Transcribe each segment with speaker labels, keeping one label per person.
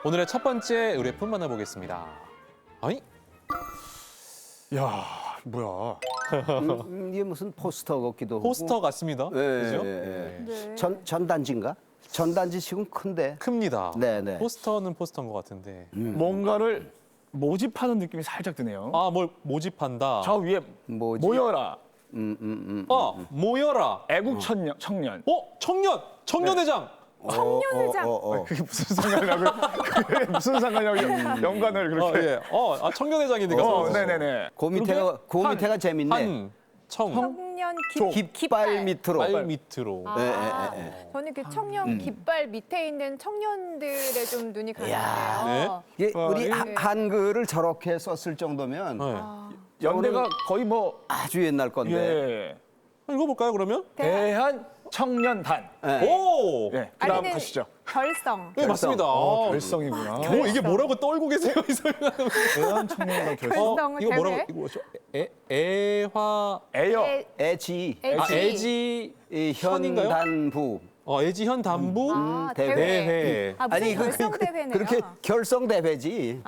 Speaker 1: 오늘의 첫 번째 의뢰품 만나보겠습니다. 아니?
Speaker 2: 야, 뭐야?
Speaker 3: 이게 무슨 포스터 같기도 하고.
Speaker 1: 포스터 같습니다.
Speaker 3: 예,
Speaker 1: 그죠?
Speaker 3: 예, 예.
Speaker 1: 네.
Speaker 3: 전단지인가? 전단지 지금 큰데.
Speaker 1: 큽니다.
Speaker 3: 네.
Speaker 1: 포스터는 포스터인 것 같은데.
Speaker 2: 뭔가를 모집하는 느낌이 살짝 드네요.
Speaker 1: 아, 뭘 모집한다.
Speaker 2: 저 위에
Speaker 3: 뭐지?
Speaker 2: 모여라.
Speaker 1: 모여라.
Speaker 2: 애국 청년.
Speaker 1: 청년회장.
Speaker 3: 청년회장.
Speaker 2: 그게 무슨 상관이라고? 그게 무슨 상관이라고 연관을 그렇게?
Speaker 1: 청년회장이니까.
Speaker 2: 네네네.
Speaker 3: 그 밑에가 재밌네.
Speaker 4: 청년
Speaker 3: 깃발 밑으로.
Speaker 1: 발 밑으로.
Speaker 4: 저는 그 청년 깃발 밑에 있는 청년들에 좀 눈이
Speaker 3: 야.
Speaker 4: 가는데요.
Speaker 3: 이게 우리
Speaker 4: 네.
Speaker 3: 한글을 저렇게 썼을 정도면
Speaker 1: 네.
Speaker 2: 연대가 거의 뭐
Speaker 3: 아주 옛날 건데.
Speaker 2: 예.
Speaker 1: 읽어볼까요, 그러면?
Speaker 2: 대한 청년단.
Speaker 3: 네.
Speaker 1: 오!
Speaker 2: 예. 그다음
Speaker 4: 아니면
Speaker 2: 가시죠.
Speaker 4: 결성.
Speaker 1: 네, 맞습니다.
Speaker 2: 결성이구나.
Speaker 1: 이게 뭐라고 떨고 계세요, 이 설명하는
Speaker 2: 대한 청년단 결성.
Speaker 4: 결성
Speaker 1: 이거 뭐라고?
Speaker 4: 대회?
Speaker 1: 이거 뭐죠? 애화.
Speaker 2: 애여.
Speaker 3: 애지.
Speaker 1: 애지.
Speaker 3: 현단부.
Speaker 1: 애지현 단부
Speaker 3: 대회.
Speaker 4: 아, 무슨 결성 대회네요.
Speaker 3: 그렇게 결성 대회지.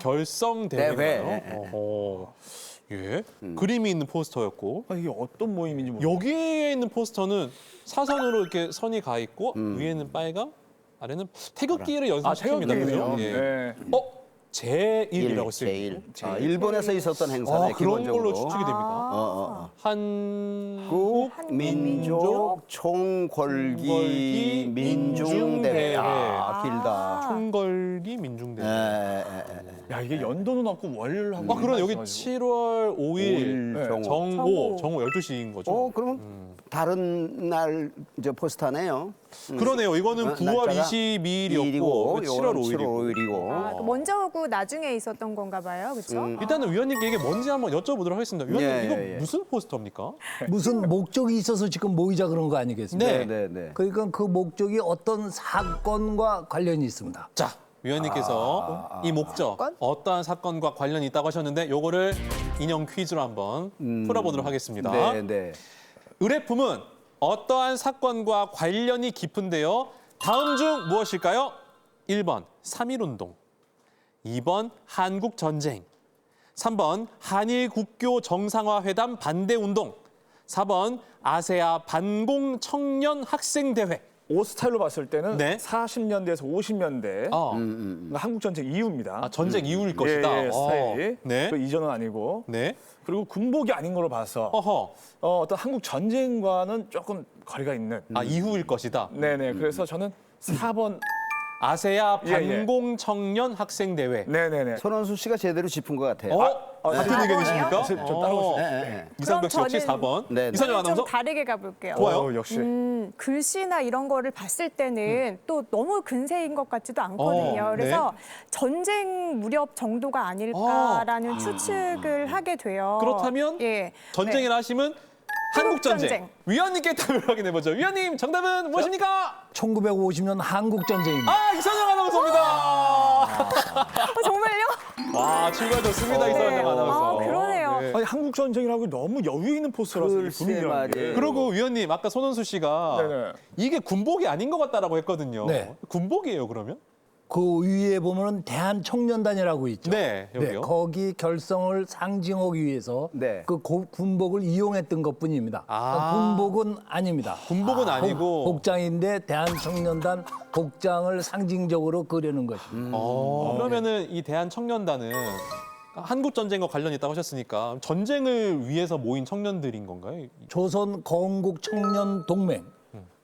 Speaker 1: 결성 대회인가요?
Speaker 3: 대회.
Speaker 1: 어허. 예. 그림이 있는 포스터였고
Speaker 2: 이게 어떤 모임인지 모르겠어요.
Speaker 1: 여기에 있는 포스터는 사선으로 이렇게 선이 가 있고 위에는 빨강, 아래는 태극기를 연상시킵니다.
Speaker 2: 태극기네요.
Speaker 1: 그죠? 예.
Speaker 2: 네.
Speaker 1: 제1이라고 쓰여요.
Speaker 3: 일본에서 있었던 행사네.
Speaker 1: 그런 걸로
Speaker 3: 기본적으로.
Speaker 1: 추측이 됩니다. 한국
Speaker 3: 민족 총궐기 민중대회. 길다.
Speaker 1: 총궐기 민중대회.
Speaker 2: 야, 이게 연도는 없고 월하고.
Speaker 1: 그럼 여기 7월 5일
Speaker 2: 네.
Speaker 1: 정오 12시인 거죠?
Speaker 3: 그러면 다른 날 이제 포스터네요.
Speaker 1: 그러네요. 이거는 9월
Speaker 3: 날짜가
Speaker 1: 22일이었고 7월 5일이고.
Speaker 3: 5일이고.
Speaker 4: 먼저 오고 나중에 있었던 건가 봐요. 그렇죠?
Speaker 1: 일단은 위원님께 이게 뭔지 한번 여쭤보도록 하겠습니다. 위원님
Speaker 3: 예,
Speaker 1: 이거
Speaker 3: 예.
Speaker 1: 무슨 포스터입니까?
Speaker 5: 무슨 목적이 있어서 지금 모이자 그런 거 아니겠습니까?
Speaker 1: 네.
Speaker 5: 그러니까 그 목적이 어떤 사건과 관련이 있습니다.
Speaker 1: 자, 위원님께서 이 목적, 어떠한 사건과 관련이 있다고 하셨는데 요거를 인형 퀴즈로 한번 풀어보도록 하겠습니다.
Speaker 3: 네.
Speaker 1: 의뢰품은 어떠한 사건과 관련이 깊은데요. 다음 중 무엇일까요? 1번 3.1운동, 2번 한국전쟁, 3번 한일 국교 정상화 회담 반대운동, 4번 아세아 반공 청년 학생대회.
Speaker 2: 옷 스타일로 봤을 때는
Speaker 1: 네.
Speaker 2: 40년대에서 50년대 한국전쟁 이후입니다.
Speaker 1: 전쟁 이후일 것이다.
Speaker 2: 예, 스타일이.
Speaker 1: 네.
Speaker 2: 그 이전은 아니고.
Speaker 1: 네.
Speaker 2: 그리고 군복이 아닌 걸로 봐서
Speaker 1: 어허.
Speaker 2: 어떤 한국 전쟁과는 조금 거리가 있는.
Speaker 1: 이후일 것이다.
Speaker 2: 네네. 그래서 저는 4번.
Speaker 1: 아세아
Speaker 2: 예, 예.
Speaker 1: 반공 청년 학생대회.
Speaker 2: 네네네.
Speaker 3: 손원수 씨가 제대로 짚은 것 같아요.
Speaker 1: 같은 의견이십니까?
Speaker 2: 좀 따라오시죠.
Speaker 1: 이상벽 씨 역시
Speaker 4: 그럼
Speaker 1: 4번.
Speaker 3: 네.
Speaker 1: 이선영
Speaker 4: 좀
Speaker 1: 아나운서?
Speaker 4: 다르게 가볼게요.
Speaker 1: 좋아요.
Speaker 2: 역시.
Speaker 4: 글씨나 이런 거를 봤을 때는 또 너무 근세인 것 같지도 않거든요. 그래서 전쟁 무렵 정도가 아닐까라는 추측을 하게 돼요.
Speaker 1: 그렇다면
Speaker 4: 예.
Speaker 1: 전쟁을 하시면 한국전쟁.
Speaker 4: 한국전쟁.
Speaker 1: 위원님께 답을 확인해보죠. 위원님 정답은 무엇입니까?
Speaker 5: 1950년 한국전쟁입니다.
Speaker 1: 이선영 아나운서입니다.
Speaker 4: 정말요?
Speaker 1: 와, 출발 좋습니다. 이선영 아나운서.
Speaker 4: 그러네요.
Speaker 1: 네.
Speaker 2: 아니, 한국전쟁이라고 너무 여유 있는 포스라서 이게
Speaker 3: 글쎄
Speaker 2: 분위기라는 게.
Speaker 3: 말이에요.
Speaker 1: 그리고 위원님 아까 손원수 씨가
Speaker 2: 네네.
Speaker 1: 이게 군복이 아닌 것 같다라고 했거든요.
Speaker 5: 네.
Speaker 1: 군복이에요 그러면?
Speaker 5: 그 위에 보면은 대한청년단이라고 있죠.
Speaker 1: 네, 여기요.
Speaker 5: 거기 결성을 상징하기 위해서
Speaker 3: 네.
Speaker 5: 그 군복을 이용했던 것뿐입니다. 군복은 아닙니다.
Speaker 1: 군복은 아니고.
Speaker 5: 복장인데 대한청년단 복장을 상징적으로 그려는 것입니다.
Speaker 1: 그러면은 이 대한청년단은 한국 전쟁과 관련이 있다고 하셨으니까 전쟁을 위해서 모인 청년들인 건가요?
Speaker 5: 조선 건국 청년 동맹.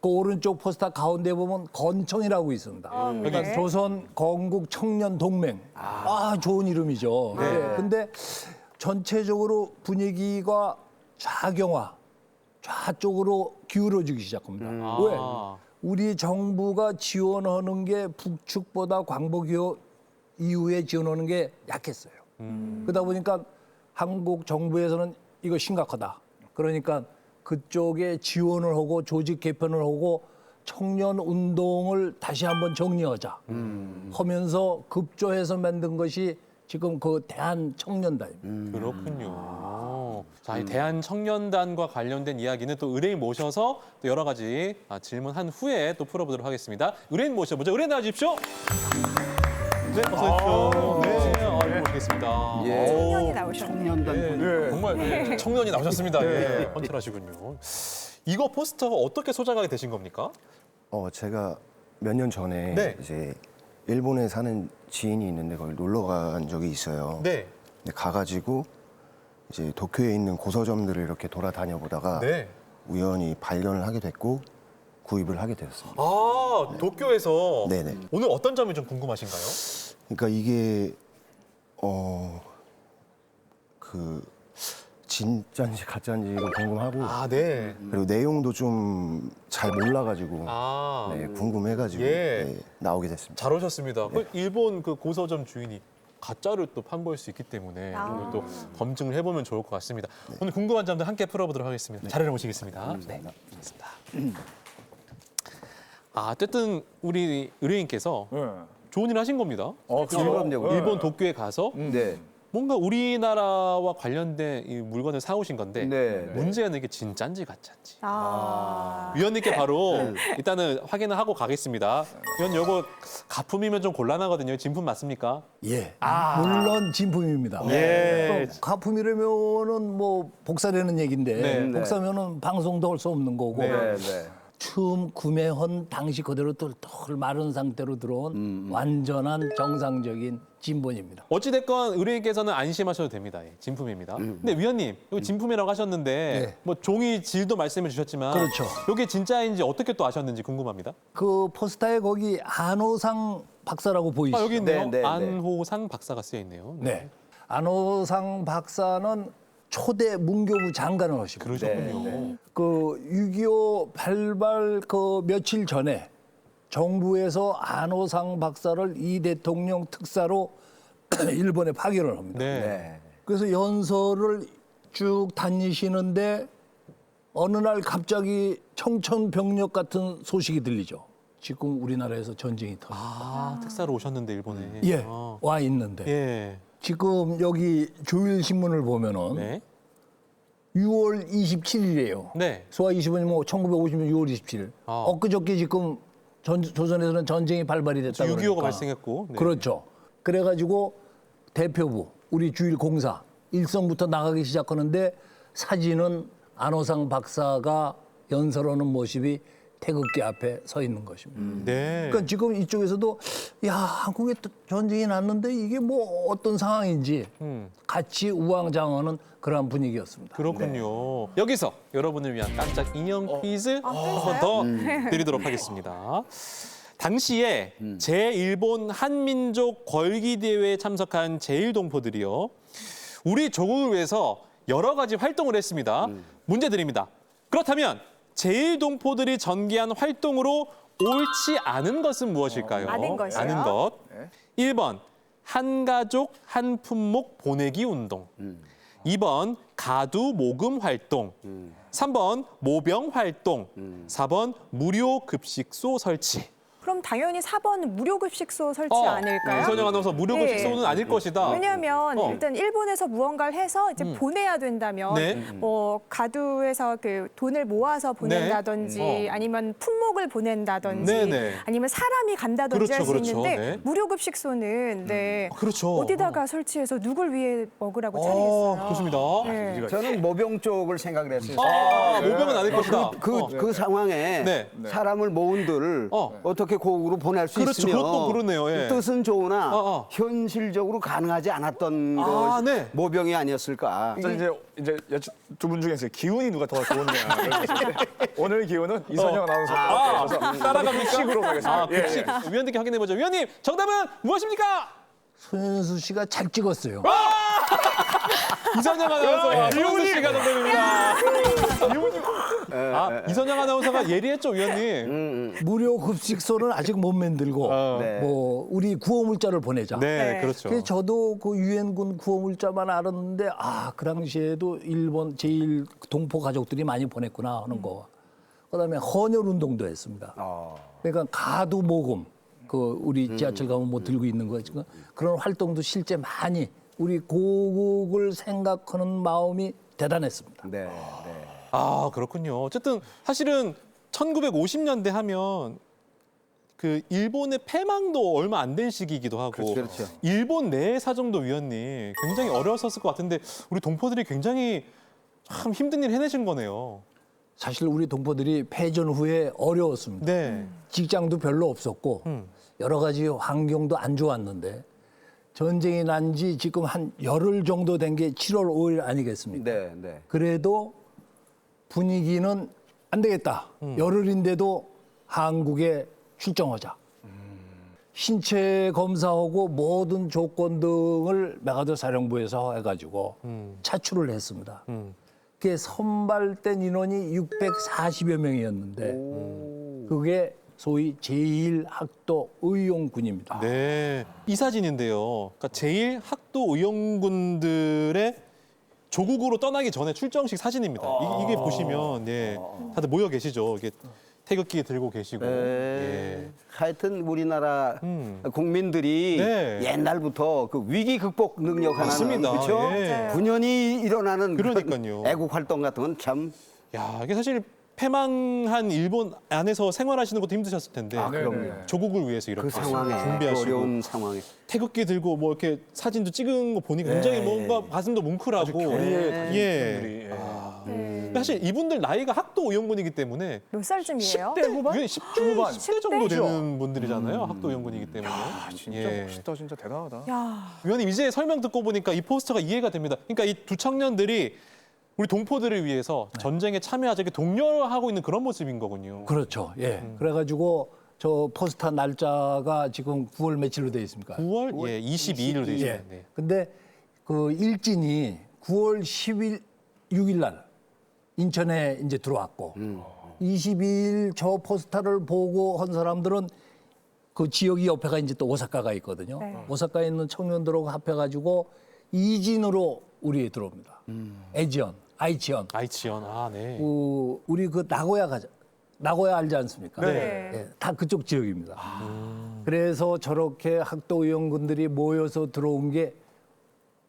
Speaker 5: 그 오른쪽 포스터 가운데 보면 건청이라고 있습니다. 그러니까
Speaker 4: 네.
Speaker 5: 조선 건국 청년 동맹. 좋은 이름이죠. 근데 전체적으로 분위기가 좌경화, 좌쪽으로 기울어지기 시작합니다. 왜? 우리 정부가 지원하는 게 북측보다 광복이후 이후에 지원하는 게 약했어요. 그러다 보니까 한국 정부에서는 이거 심각하다. 그러니까 그쪽에 지원을 하고 조직 개편을 하고 청년 운동을 다시 한번 정리하자 하면서 급조해서 만든 것이 지금 그 대한청년단입니다.
Speaker 1: 그렇군요. 자, 이 대한청년단과 관련된 이야기는 또 의뢰인 모셔서 또 여러 가지 질문한 후에 또 풀어보도록 하겠습니다. 의뢰인 모셔보죠. 의뢰인 나와주십시오. 네, 어서 오십시오. 네, 아이고, 뵙겠습니다.
Speaker 3: 예.
Speaker 4: 청년이 나오셨네요.
Speaker 3: 청년단
Speaker 1: 네, 정말 청년이 나오셨습니다. 예, 헌칠하시군요. 이거 포스터 어떻게 소장하게 되신 겁니까?
Speaker 6: 제가 몇 년 전에
Speaker 1: 네.
Speaker 6: 이제 일본에 사는 지인이 있는데 거기 놀러 간 적이 있어요.
Speaker 1: 네.
Speaker 6: 근데 가가지고 이제 도쿄에 있는 고서점들을 이렇게 돌아다녀 보다가
Speaker 1: 네.
Speaker 6: 우연히 발견을 하게 됐고 구입을 하게 되었습니다.
Speaker 1: 아, 도쿄에서
Speaker 6: 네네.
Speaker 1: 오늘 어떤 점이 좀 궁금하신가요?
Speaker 6: 그러니까 이게 그 진짜인지 가짜인지 궁금하고
Speaker 1: 아, 네.
Speaker 6: 그리고 내용도 좀 잘 몰라가지고
Speaker 1: 아,
Speaker 6: 네, 궁금해가지고
Speaker 1: 예.
Speaker 6: 네, 나오게 됐습니다.
Speaker 1: 잘 오셨습니다. 그 일본 그 고서점 주인이 가짜를 또 판보일 수 있기 때문에
Speaker 4: 아.
Speaker 1: 오늘 또 검증을 해보면 좋을 것 같습니다. 오늘 궁금한 점들 함께 풀어보도록 하겠습니다. 자리를 모시겠습니다. 네, 좋습니다. 아, 어쨌든 우리 의뢰인께서 좋은 일 하신 겁니다.
Speaker 3: 그럼요.
Speaker 1: 일본 도쿄에 가서
Speaker 3: 네.
Speaker 1: 뭔가 우리나라와 관련된 이 물건을 사오신 건데
Speaker 3: 네.
Speaker 1: 문제는 이게 진짜인지 가짜인지.
Speaker 4: 아.
Speaker 1: 위원님께 바로 일단은 확인을 하고 가겠습니다. 위원 요거 가품이면 좀 곤란하거든요. 진품 맞습니까?
Speaker 5: 예, 물론 진품입니다.
Speaker 1: 예.
Speaker 5: 또 가품이라면은 뭐 복사되는 얘기인데
Speaker 1: 네.
Speaker 5: 복사면은 방송도 할 수 없는 거고
Speaker 3: 네. 네.
Speaker 5: 처음 구매한 당시 그대로 똘똘 마른 상태로 들어온 완전한 정상적인 진본입니다.
Speaker 1: 어찌됐건 의뢰인께서는 안심하셔도 됩니다. 예, 진품입니다. 근데 위원님, 이거 진품이라고 하셨는데
Speaker 5: 네.
Speaker 1: 뭐 종이 질도 말씀해 주셨지만
Speaker 5: 그렇죠.
Speaker 1: 이게 진짜인지 어떻게 또 아셨는지 궁금합니다.
Speaker 5: 그 포스터에 거기 안호상 박사라고 보이시죠?
Speaker 1: 아, 여기 있네요.
Speaker 3: 네, 네, 네.
Speaker 1: 안호상 박사가 쓰여 있네요.
Speaker 5: 네. 안호상 박사는 초대 문교부 장관을 하시고
Speaker 1: 그러셨군요.
Speaker 5: 그 6.25 발발 그 며칠 전에 정부에서 안호상 박사를 이 대통령 특사로 일본에 파견을 합니다.
Speaker 1: 네.
Speaker 3: 네.
Speaker 5: 그래서 연설을 쭉 다니시는데 어느 날 갑자기 청천벽력 같은 소식이 들리죠. 지금 우리나라에서 전쟁이 터졌다.
Speaker 1: 아, 특사로 오셨는데 일본에.
Speaker 5: 예,
Speaker 1: 아.
Speaker 5: 와 있는데
Speaker 1: 예.
Speaker 5: 지금 여기 조일신문을 보면은
Speaker 1: 네.
Speaker 5: 6월 27일이에요.
Speaker 1: 네.
Speaker 5: 소아 20원이 뭐 1950년 6월 27일.
Speaker 1: 아.
Speaker 5: 엊그저께 지금 조선에서는 전쟁이 발발이 됐다
Speaker 1: 6.25가
Speaker 5: 그러니까.
Speaker 1: 발생했고. 네.
Speaker 5: 그렇죠. 그래가지고 대표부, 우리 주일 공사 일선부터 나가기 시작하는데 사진은 안호상 박사가 연설하는 모습이 태극기 앞에 서 있는 것입니다.
Speaker 1: 네.
Speaker 5: 그러니까 지금 이쪽에서도 야 한국에 또 전쟁이 났는데 이게 뭐 어떤 상황인지 같이 우왕좌왕하는 그러한 분위기였습니다.
Speaker 1: 그렇군요. 여기서 여러분을 위한 깜짝 인형 퀴즈 한 번 더 드리도록 하겠습니다. 당시에 제1본 한민족 걸기 대회에 참석한 제1동포들이요. 우리 조국을 위해서 여러 가지 활동을 했습니다. 문제 드립니다. 그렇다면 제1동포들이 전개한 활동으로 옳지 않은 것은 무엇일까요?
Speaker 4: 아는 것이요?
Speaker 1: 아는 것. 1번 한 가족 한 품목 보내기 운동. 2번 가두 모금 활동. 3번 모병 활동. 4번 무료 급식소 설치.
Speaker 4: 그럼 당연히 4번 무료급식소 설치 아닐까요?
Speaker 1: 이선영 아나운서 무료
Speaker 4: 네.
Speaker 1: 급식소는 아닐 것이다.
Speaker 4: 왜냐하면
Speaker 1: 어.
Speaker 4: 일단 일본에서 무언가를 해서 이제 보내야 된다면
Speaker 1: 네.
Speaker 4: 뭐 가두에서 그 돈을 모아서 보낸다든지
Speaker 1: 네.
Speaker 4: 아니면 품목을 보낸다든지
Speaker 1: 네, 네.
Speaker 4: 아니면 사람이 간다든지
Speaker 1: 그렇죠,
Speaker 4: 할 수
Speaker 1: 그렇죠.
Speaker 4: 있는데
Speaker 1: 네.
Speaker 4: 무료급식소는 네.
Speaker 1: 그렇죠.
Speaker 4: 어디다가 설치해서 누굴 위해 먹으라고 차리겠어요.
Speaker 1: 좋습니다.
Speaker 4: 네.
Speaker 3: 저는 모병 쪽을 생각을 했어요.
Speaker 1: 아, 모병은 아닐 것이다.
Speaker 3: 그 상황에
Speaker 1: 네.
Speaker 3: 사람을 모은들 어떻게 고국으로 보낼 수
Speaker 1: 그렇죠.
Speaker 3: 있으면
Speaker 1: 그것도 그러네요. 예.
Speaker 3: 뜻은 좋으나
Speaker 1: 어.
Speaker 3: 현실적으로 가능하지 않았던
Speaker 1: 아,
Speaker 3: 것이
Speaker 1: 네.
Speaker 3: 모병이 아니었을까.
Speaker 2: 자, 이제 두 분 중에서 기운이 누가 더 좋으냐. 오늘 기운은 이선영 아나운서께서
Speaker 1: 따라갑니까?
Speaker 2: 급식으로 가겠습니다.
Speaker 1: 아, 급식. 위원님께 확인해보죠. 위원님, 정답은 무엇입니까?
Speaker 5: 손현수 씨가 잘 찍었어요.
Speaker 1: 이선영 아나운서, 이훈수 씨가 정답입니다. 아, 이선영 아나운서가 예리했죠, 위원님?
Speaker 5: 무료 급식소는 아직 못 만들고
Speaker 3: 네.
Speaker 5: 뭐 우리 구호 문자를 보내자.
Speaker 1: 네,
Speaker 4: 네.
Speaker 1: 그렇죠.
Speaker 5: 그래서 저도 그 유엔군 구호 문자만 알았는데 그 당시에도 일본 제1 동포 가족들이 많이 보냈구나 하는 거. 그다음에 헌혈 운동도 했습니다. 그러니까 가두 모금 그 우리 지하철 가면 뭐 들고 있는 거 지금 그런 활동도 실제 많이 우리 고국을 생각하는 마음이 대단했습니다.
Speaker 3: 네.
Speaker 1: 아, 그렇군요. 어쨌든 사실은 1950년대 하면 그 일본의 패망도 얼마 안 된 시기이기도 하고
Speaker 3: 그렇죠.
Speaker 1: 일본 내 사정도 위원님 굉장히 어려웠을 것 같은데 우리 동포들이 굉장히 참 힘든 일 해내신 거네요.
Speaker 5: 사실 우리 동포들이 패전 후에 어려웠습니다.
Speaker 1: 네.
Speaker 5: 직장도 별로 없었고 여러 가지 환경도 안 좋았는데 전쟁이 난 지 지금 한 열흘 정도 된 게 7월 5일 아니겠습니까?
Speaker 3: 네, 네.
Speaker 5: 그래도 분위기는 안 되겠다. 열흘인데도 한국에 출정하자. 신체 검사하고 모든 조건 등을 메가더 사령부에서 해가지고 차출을 했습니다. 그게 선발된 인원이 640여 명이었는데 그게 소위 제1학도의용군입니다.
Speaker 1: 네. 이 사진인데요. 그러니까 제1학도의용군들의 조국으로 떠나기 전에 출정식 사진입니다. 이게 보시면 예, 다들 모여 계시죠. 이게 태극기 들고 계시고. 예.
Speaker 3: 하여튼 우리나라 국민들이
Speaker 1: 네.
Speaker 3: 옛날부터 그 위기 극복 능력 하나는
Speaker 1: 맞습니다.
Speaker 3: 그렇죠?
Speaker 1: 예.
Speaker 3: 분연히 일어나는 그런
Speaker 1: 그러니까요.
Speaker 3: 애국 활동 같은 건 참
Speaker 1: 야, 이게 사실 패망한 일본 안에서 생활하시는 것도 힘드셨을 텐데
Speaker 3: 그럼요.
Speaker 1: 조국을 위해서 이렇게
Speaker 3: 그 상황에 그
Speaker 1: 준비하시고
Speaker 3: 어려운 상황에
Speaker 1: 태극기 들고 뭐 이렇게 사진도 찍은 거 보니까 굉장히 뭔가 가슴도 뭉클하고 예. 사실 이분들 나이가 학도 의용군이기 때문에
Speaker 4: 몇 살쯤이에요?
Speaker 1: 10대 후반? 10대 후반, 10대 정도
Speaker 4: 10대?
Speaker 1: 되는 분들이잖아요. 학도 의용군이기 때문에.
Speaker 2: 진짜
Speaker 1: 예.
Speaker 2: 멋있다, 진짜 대단하다.
Speaker 4: 야,
Speaker 1: 위원님 이제 설명 듣고 보니까 이 포스터가 이해가 됩니다. 그러니까 이 두 청년들이 우리 동포들을 위해서 전쟁에 참여하자 이렇게 독려하고 있는 그런 모습인 거군요.
Speaker 5: 그렇죠. 예. 그래가지고 저 포스터 날짜가 지금 9월 며칠로 되어 있습니까?
Speaker 1: 9월 예, 22일로 되어 있습니다.
Speaker 5: 예.
Speaker 1: 네.
Speaker 5: 근데 그 일진이 9월 6일 날 인천에 이제 들어왔고 22일 저 포스터를 보고 한 사람들은 그 지역이 옆에가 이제 또 오사카가 있거든요.
Speaker 4: 네.
Speaker 5: 오사카에 있는 청년들하고 합해가지고 이진으로 우리 들어옵니다. 에지연, 아이치현.
Speaker 1: 아이치현, 아 네.
Speaker 5: 우리 그 나고야 가자. 나고야 알지 않습니까?
Speaker 4: 네.
Speaker 5: 예, 다 그쪽 지역입니다. 그래서 저렇게 학도의원군들이 모여서 들어온 게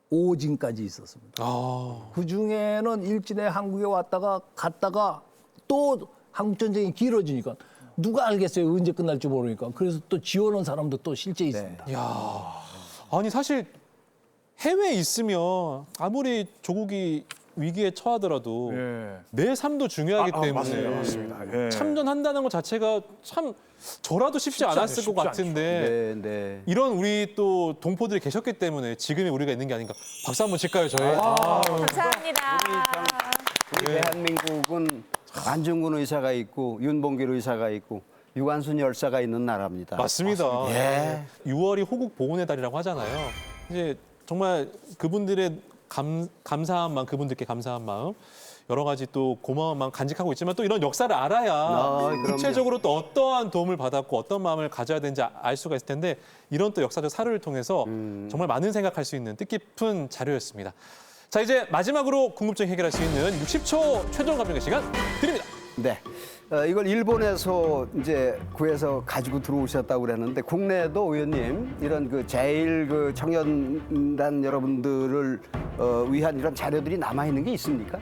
Speaker 5: 오진까지 있었습니다.
Speaker 1: 아,
Speaker 5: 그 중에는 일진에 한국에 왔다가 갔다가 또 한국 전쟁이 길어지니까 누가 알겠어요? 언제 끝날지 모르니까. 그래서 또 지원한 사람도 또 실제 있습니다.
Speaker 1: 야, 아니 사실 해외에 있으면 아무리 조국이 위기에 처하더라도
Speaker 2: 예.
Speaker 1: 내 삶도 중요하기 때문에
Speaker 2: 맞습니다. 예.
Speaker 1: 참전한다는 것 자체가 참 저라도 쉽지 않았을 것
Speaker 2: 쉽지
Speaker 1: 같은데
Speaker 3: 네, 네.
Speaker 1: 이런 우리 또 동포들이 계셨기 때문에 지금의 우리가 있는 게 아닌가. 박수 한번 칠까요, 저희?
Speaker 4: 감사합니다.
Speaker 3: 우리 대한민국은 안중근 의사가 있고 윤봉길 의사가 있고 유관순 열사가 있는 나라입니다.
Speaker 1: 맞습니다.
Speaker 3: 예.
Speaker 1: 6월이 호국 보훈의 달이라고 하잖아요. 이제 정말 그분들의 감사한 마음, 그분들께 감사한 마음, 여러 가지 또 고마운 마음 간직하고 있지만 또 이런 역사를 알아야
Speaker 3: 그럼요.
Speaker 1: 구체적으로 또 어떠한 도움을 받았고 어떤 마음을 가져야 되는지 알 수가 있을 텐데 이런 또 역사적 사료를 통해서 정말 많은 생각할 수 있는 뜻깊은 자료였습니다. 자, 이제 마지막으로 궁금증 해결할 수 있는 60초 최종 감정의 시간 드립니다.
Speaker 3: 네. 이걸 일본에서 이제 구해서 가지고 들어오셨다고 그랬는데 국내에도 의원님 이런 그 제일 그 청년단 여러분들을 위한 이런 자료들이 남아 있는 게 있습니까?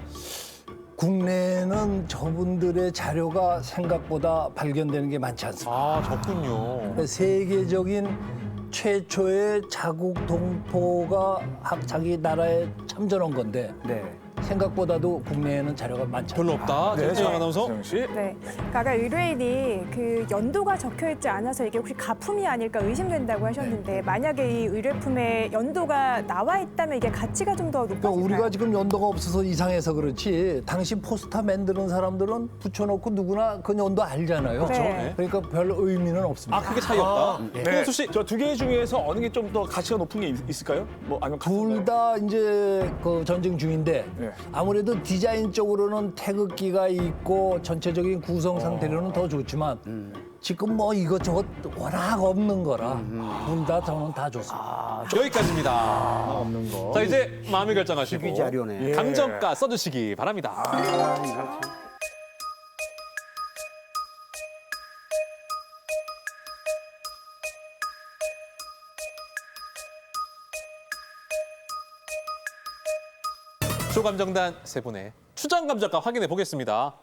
Speaker 5: 국내에는 저분들의 자료가 생각보다 발견되는 게 많지 않습니다.
Speaker 1: 아, 좋군요.
Speaker 5: 세계적인 최초의 자국 동포가 자기 나라에 참전한 건데
Speaker 3: 네.
Speaker 5: 생각보다도 국내에는 자료가 많지
Speaker 1: 별로
Speaker 5: 않습니다.
Speaker 1: 없다.
Speaker 2: 네,
Speaker 1: 최영 아나운서.
Speaker 2: 최영 씨.
Speaker 4: 네. 그러니까 아까 의뢰인이 그 연도가 적혀 있지 않아서 이게 혹시 가품이 아닐까 의심된다고 하셨는데 만약에 이 의뢰품에 연도가 나와 있다면 이게 가치가 좀 더
Speaker 5: 그러니까
Speaker 4: 높아질까요?
Speaker 5: 우리가 지금 연도가 없어서 이상해서 그렇지 당시 포스터 만드는 사람들은 붙여놓고 누구나 그 연도 알잖아요.
Speaker 4: 그렇죠. 네.
Speaker 5: 그러니까 별 의미는 없습니다.
Speaker 1: 아, 크게 차이 없다. 홍현수 씨.
Speaker 2: 저 두 개 중에서 어느 게 좀 더 가치가 높은 게 있을까요? 뭐 아니면
Speaker 5: 둘 다 이제 그 전쟁 중인데
Speaker 2: 네.
Speaker 5: 아무래도 디자인적으로는 태극기가 있고 전체적인 구성 상태로는 더 좋지만 지금 뭐 이것저것 워낙 없는 거라 둘 다 저는 다 좋습니다.
Speaker 1: 여기까지입니다.
Speaker 2: 없는 거.
Speaker 1: 자, 이제 마음을 결정하시고
Speaker 3: 희귀 자료네.
Speaker 1: 감정가 써주시기 바랍니다. 조감정단 세 분의 추정 감정가 확인해 보겠습니다.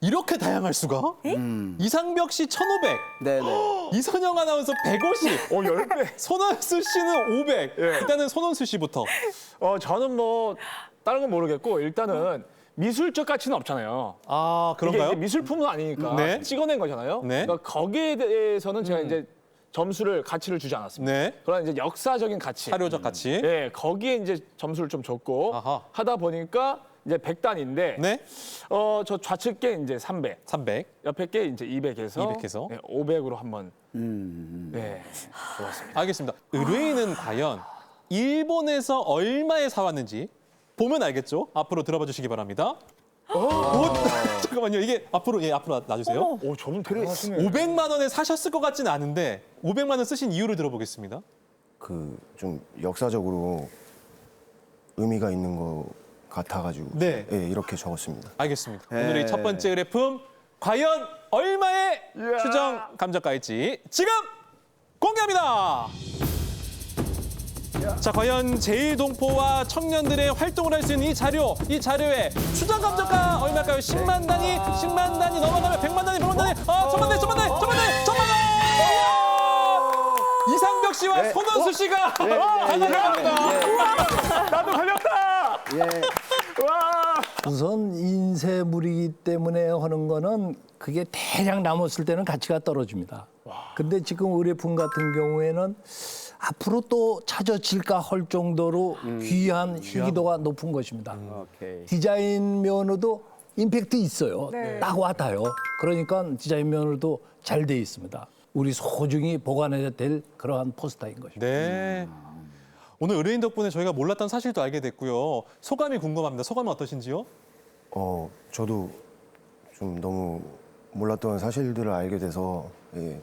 Speaker 1: 이렇게 다양할 수가? 이상벽 씨 1,500,
Speaker 3: 네네.
Speaker 1: 이선영 아나운서 150,
Speaker 2: 10배.
Speaker 1: 손원수 씨는 500.
Speaker 2: 예.
Speaker 1: 일단은 손원수 씨부터.
Speaker 2: 저는 뭐 다른 건 모르겠고 일단은 미술적 가치는 없잖아요.
Speaker 1: 아,
Speaker 2: 이게
Speaker 1: 그런가요?
Speaker 2: 이제 미술품은 아니니까
Speaker 1: 네.
Speaker 2: 찍어낸 거잖아요.
Speaker 1: 네.
Speaker 2: 그러니까 거기에 대해서는 제가 이제 점수를 가치를 주지 않았습니다.
Speaker 1: 네.
Speaker 2: 그러나 이제 역사적인 가치.
Speaker 1: 사료적 가치.
Speaker 2: 예, 거기에 이제 점수를 좀 줬고
Speaker 1: 아하.
Speaker 2: 하다 보니까 이제 100단인데
Speaker 1: 네.
Speaker 2: 저 좌측 게 이제 300,
Speaker 1: 300.
Speaker 2: 옆에 게 이제 200에서
Speaker 1: 200 해서?
Speaker 2: 500으로 한번 네, 좋았습니다.
Speaker 1: 알겠습니다. 의뢰인은 과연 일본에서 얼마에 사왔는지 보면 알겠죠? 앞으로 들어봐 주시기 바랍니다. 잠깐만요. 이게 앞으로 놔주세요.
Speaker 2: 오, 저분 대단하시네.
Speaker 1: 500만 원에 사셨을 것 같지는 않은데 500만 원 쓰신 이유를 들어보겠습니다.
Speaker 6: 그 좀 역사적으로 의미가 있는 것 같아가지고
Speaker 1: 네.
Speaker 6: 예, 이렇게 적었습니다.
Speaker 1: 알겠습니다. 오늘의 첫 번째 의뢰품 과연 얼마의 추정 감정가일지 지금 공개합니다. 자, 과연 제1동포와 청년들의 활동을 할 수 있는 이 자료의 추정 감정가 얼마일까요? 10만 단위 넘어가면 100만 단위, 100만 단위, 1000만 단위. 이상벽 씨와 손원수 씨가 하나갑니다.
Speaker 2: 나도 걸렸다. 와.
Speaker 5: 우선 인쇄물이기 때문에 하는 거는 그게 대량 남았을 때는 가치가 떨어집니다. 근데 지금 의뢰품 같은 경우에는 앞으로 또 찾아질까 할 정도로 귀한 희귀도가 높은 것입니다.
Speaker 3: 오케이.
Speaker 5: 디자인 면으로도 임팩트 있어요.
Speaker 4: 네.
Speaker 5: 딱 와닿아요. 그러니까 디자인 면으로도 잘 돼 있습니다. 우리 소중히 보관해야 될 그러한 포스터인 것입니다.
Speaker 1: 네. 오늘 의뢰인 덕분에 저희가 몰랐던 사실도 알게 됐고요. 소감이 궁금합니다. 소감은 어떠신지요?
Speaker 6: 저도 좀 너무 몰랐던 사실들을 알게 돼서 예,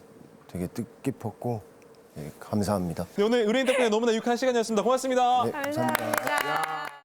Speaker 6: 되게 뜻깊었고 예, 감사합니다.
Speaker 1: 네, 오늘 의뢰인 덕분에 너무나 유쾌한 시간이었습니다. 고맙습니다.
Speaker 6: 네, 감사합니다.
Speaker 4: 감사합니다.